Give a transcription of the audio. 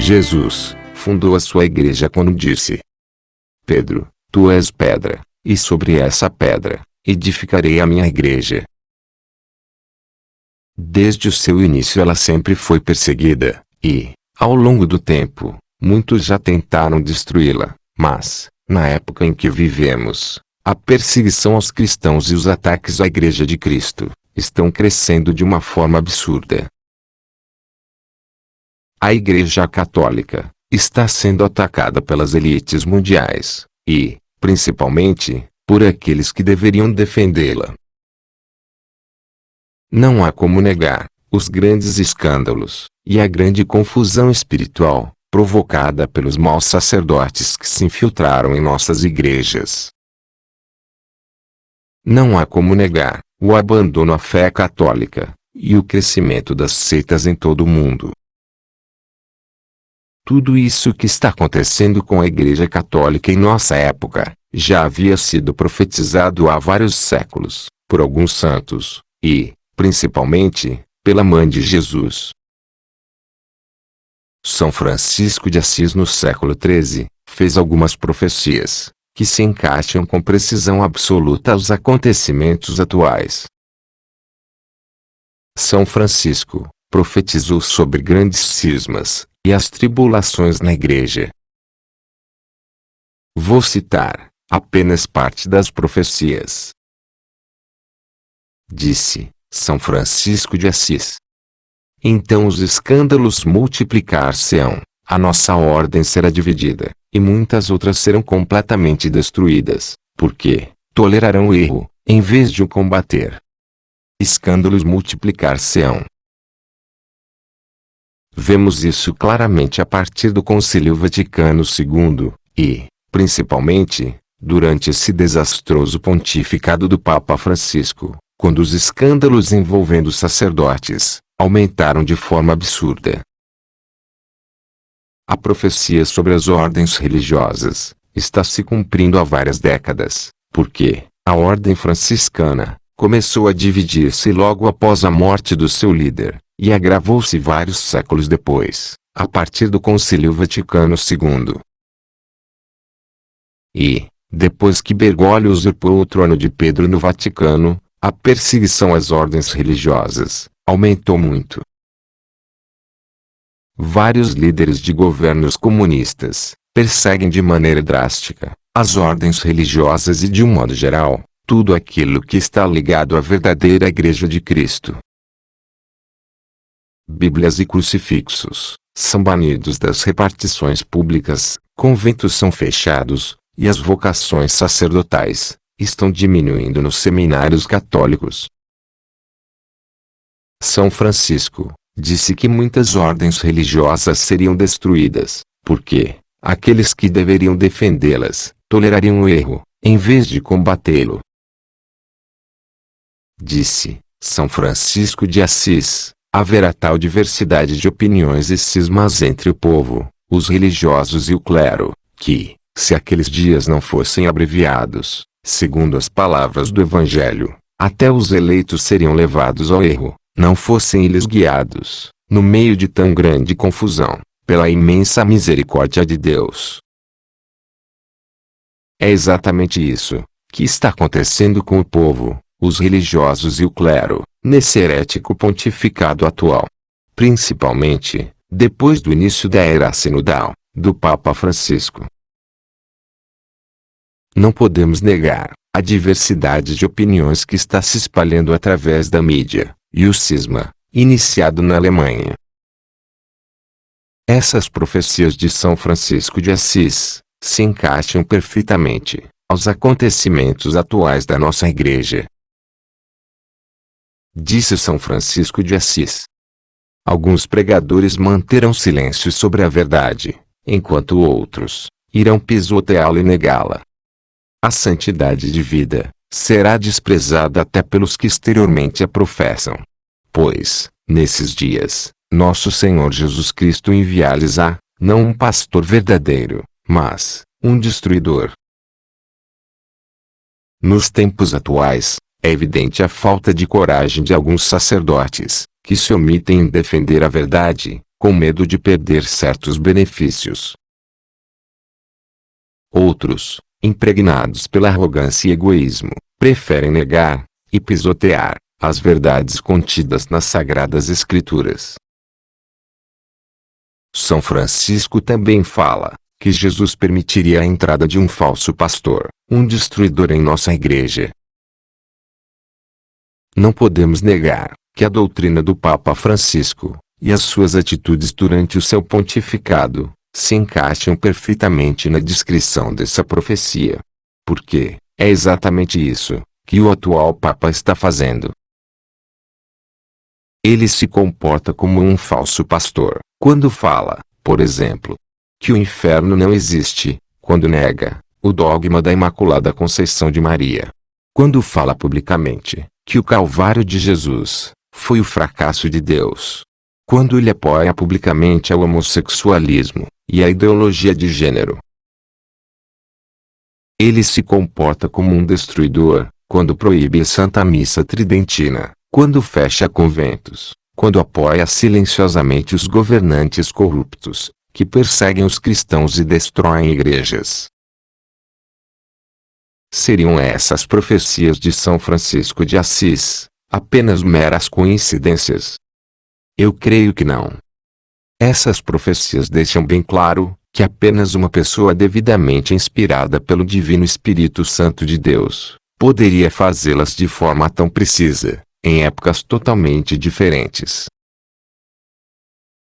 Jesus fundou a sua igreja quando disse: Pedro, tu és pedra, e sobre essa pedra edificarei a minha igreja. Desde o seu início ela sempre foi perseguida, e, ao longo do tempo, muitos já tentaram destruí-la, mas, na época em que vivemos, a perseguição aos cristãos e os ataques à Igreja de Cristo estão crescendo de uma forma absurda. A Igreja Católica está sendo atacada pelas elites mundiais, e, principalmente, por aqueles que deveriam defendê-la. Não há como negar os grandes escândalos e a grande confusão espiritual provocada pelos maus sacerdotes que se infiltraram em nossas igrejas. Não há como negar o abandono à fé católica e o crescimento das seitas em todo o mundo. Tudo isso que está acontecendo com a Igreja Católica em nossa época já havia sido profetizado há vários séculos por alguns santos e, principalmente, pela Mãe de Jesus. São Francisco de Assis no século XIII fez algumas profecias que se encaixam com precisão absoluta aos acontecimentos atuais. São Francisco profetizou sobre grandes cismas e as tribulações na Igreja. Vou citar apenas parte das profecias. Disse São Francisco de Assis: então os escândalos multiplicar-se-ão, a nossa ordem será dividida, e muitas outras serão completamente destruídas, porque tolerarão o erro, em vez de o combater. Escândalos multiplicar-se-ão. Vemos isso claramente a partir do Concílio Vaticano II, e, principalmente, durante esse desastroso pontificado do Papa Francisco, quando os escândalos envolvendo sacerdotes aumentaram de forma absurda. A profecia sobre as ordens religiosas está se cumprindo há várias décadas, porque a ordem franciscana começou a dividir-se logo após a morte do seu líder, e agravou-se vários séculos depois, a partir do Concílio Vaticano II. E, depois que Bergoglio usurpou o trono de Pedro no Vaticano, a perseguição às ordens religiosas aumentou muito. Vários líderes de governos comunistas perseguem de maneira drástica as ordens religiosas e, de um modo geral, tudo aquilo que está ligado à verdadeira Igreja de Cristo. Bíblias e crucifixos são banidos das repartições públicas, conventos são fechados, e as vocações sacerdotais estão diminuindo nos seminários católicos. São Francisco disse que muitas ordens religiosas seriam destruídas, porque aqueles que deveriam defendê-las tolerariam o erro, em vez de combatê-lo. Disse São Francisco de Assis: haverá tal diversidade de opiniões e cismas entre o povo, os religiosos e o clero, que, se aqueles dias não fossem abreviados, segundo as palavras do Evangelho, até os eleitos seriam levados ao erro, não fossem eles guiados, no meio de tão grande confusão, pela imensa misericórdia de Deus. É exatamente isso que está acontecendo com o povo, os religiosos e o clero, nesse herético pontificado atual. Principalmente, depois do início da era sinodal, do Papa Francisco. Não podemos negar a diversidade de opiniões que está se espalhando através da mídia, e o cisma, iniciado na Alemanha. Essas profecias de São Francisco de Assis se encaixam perfeitamente aos acontecimentos atuais da nossa Igreja. Disse São Francisco de Assis: alguns pregadores manterão silêncio sobre a verdade, enquanto outros irão pisoteá-la e negá-la. A santidade de vida será desprezada até pelos que exteriormente a professam. Pois, nesses dias, nosso Senhor Jesus Cristo enviar-lhes-á, não um pastor verdadeiro, mas um destruidor. Nos tempos atuais, é evidente a falta de coragem de alguns sacerdotes, que se omitem em defender a verdade, com medo de perder certos benefícios. Outros, impregnados pela arrogância e egoísmo, preferem negar e pisotear as verdades contidas nas Sagradas Escrituras. São Francisco também fala que Jesus permitiria a entrada de um falso pastor, um destruidor em nossa igreja. Não podemos negar que a doutrina do Papa Francisco e as suas atitudes durante o seu pontificado se encaixam perfeitamente na descrição dessa profecia. Porque é exatamente isso que o atual Papa está fazendo. Ele se comporta como um falso pastor, quando fala, por exemplo, que o inferno não existe, quando nega o dogma da Imaculada Conceição de Maria. Quando fala publicamente que o Calvário de Jesus foi o fracasso de Deus. Quando ele apoia publicamente o homossexualismo e a ideologia de gênero. Ele se comporta como um destruidor, quando proíbe a Santa Missa Tridentina, quando fecha conventos, quando apoia silenciosamente os governantes corruptos, que perseguem os cristãos e destroem igrejas. Seriam essas profecias de São Francisco de Assis apenas meras coincidências? Eu creio que não. Essas profecias deixam bem claro que apenas uma pessoa devidamente inspirada pelo Divino Espírito Santo de Deus poderia fazê-las de forma tão precisa, em épocas totalmente diferentes.